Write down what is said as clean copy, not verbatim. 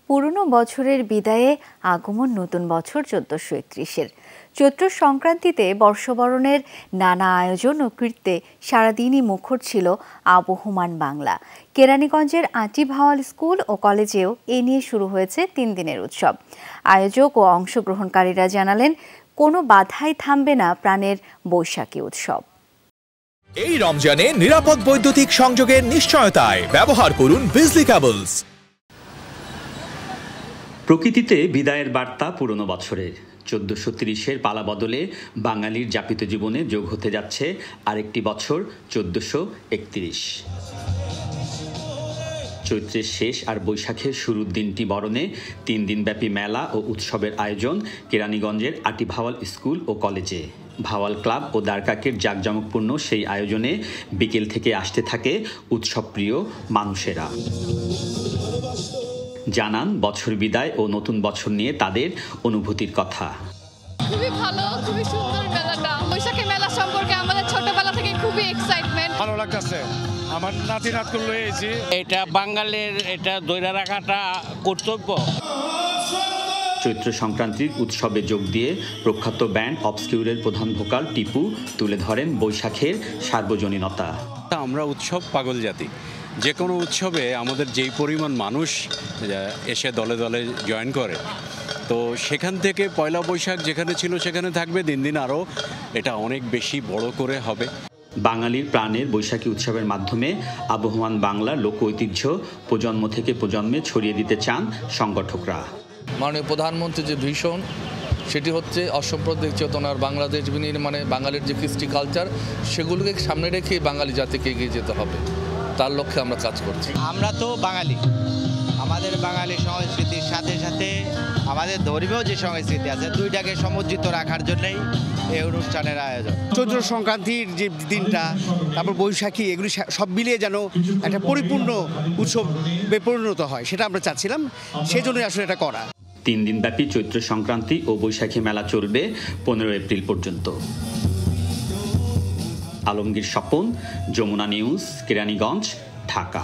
পুরনো বছরের বিদায়ে আগমন নতুন বছর ১৪৩১-এর। চৈত্র সংক্রান্তিতে বর্ষবরণের নানা আয়োজন ও কৃত্যে সারাদিনই মুখর ছিল আবহমান বাংলা। কেরানীগঞ্জের আঁটি ভাওয়াল স্কুল ও কলেজেও এ নিয়ে শুরু হয়েছে ৩ দিনের উৎসব। আয়োজক ও অংশগ্রহণকারীরা জানালেন, কোনো বাধাই থামবে না প্রাণের বৈশাখী উৎসব। এই রমজানে নিরাপদ বৈদ্যুতিক সংযোগের নিশ্চয়তায় ব্যবহার করুন বিজলি কেবলস। প্রকৃতিতে বিদায়ের বার্তা পুরনো বছরের। ১৪৩০-এর পালা বদলে বাঙালির যাপিত জীবনে যোগ হতে যাচ্ছে আরেকটি বছর ১৪৩১। চৈত্রের শেষ আর বৈশাখের শুরুর দিনটি বরণে ৩ দিনব্যাপী মেলা ও উৎসবের আয়োজন কেরানীগঞ্জের আঁটি ভাওয়াল স্কুল ও কলেজে। ভাওয়াল ক্লাব ও দ্বারকাকের জাঁকজমকপূর্ণ সেই আয়োজনে বিকেল থেকে আসতে থাকে উৎসবপ্রিয় মানুষেরা। জানান বছর বিদায় ও নতুন বছর নিয়ে তাদের অনুভূতির কথা। খুবই ভালো, খুবই সুন্দর মেলাটা। বৈশাখী মেলা সম্পর্কে আমাদের ছোটবেলা থেকে খুবই এক্সাইটমেন্ট। ভালো লাগতেছে, আমার নাতি নাতকুল লয়েছি। এটা বাঙালির এটা ধরে রাখাটা কর্তব্য। চৈত্র সংক্রান্তির উৎসবে যোগ দিয়ে প্রখ্যাত ব্যান্ড অবস্কিউরের প্রধান ভোকাল টিপু তুলে ধরেন বৈশাখের সার্বজনীনতা। আমরা উৎসব পাগল জাতি। যে কোনো উৎসবে আমাদের যেই পরিমাণ মানুষ এসে দলে দলে জয়েন করে, তো সেখান থেকে পয়লা বৈশাখ যেখানে ছিল সেখানে থাকবে, দিন দিন আরও এটা অনেক বেশি বড় করে হবে। বাঙালির প্রাণের বৈশাখী উৎসবের মাধ্যমে আবহমান বাংলার লোক ঐতিহ্য প্রজন্ম থেকে প্রজন্মে ছড়িয়ে দিতে চান সংগঠকরা। মাননীয় প্রধানমন্ত্রী যে ভীষণ, সেটি হচ্ছে অসাম্প্রদায়িক চেতনার বাংলাদেশ বিনির্মাণে বাঙালির যে কৃষ্টি কালচার, সেগুলোকে সামনে রেখে বাঙালি জাতিকে এগিয়ে যেতে হবে। তার লক্ষ্যে আমরা কাজ করছি। আমরা তো বাঙালি, আমাদের বাঙালি সংস্কৃতির সাথে সাথে আমাদের ধর্মীয় যে সংস্কৃতি আছে, দুইটাকে সমুজ্জিত রাখার জন্যই এই অনুষ্ঠানের আয়োজন। চৈত্র সংক্রান্তির যে দিনটা, তারপর বৈশাখী, এগুলি সব মিলিয়ে যেন একটা পরিপূর্ণ উৎসবে পরিণত হয়, সেটা আমরা চাচ্ছিলাম, সেই জন্যই আসলে এটা করা। 3 দিনব্যাপী চৈত্র সংক্রান্তি ও বৈশাখী মেলা চলবে 15 এপ্রিল পর্যন্ত। আলমগীর স্বপন, যমুনা নিউজ, কেরানীগঞ্জ, ঢাকা।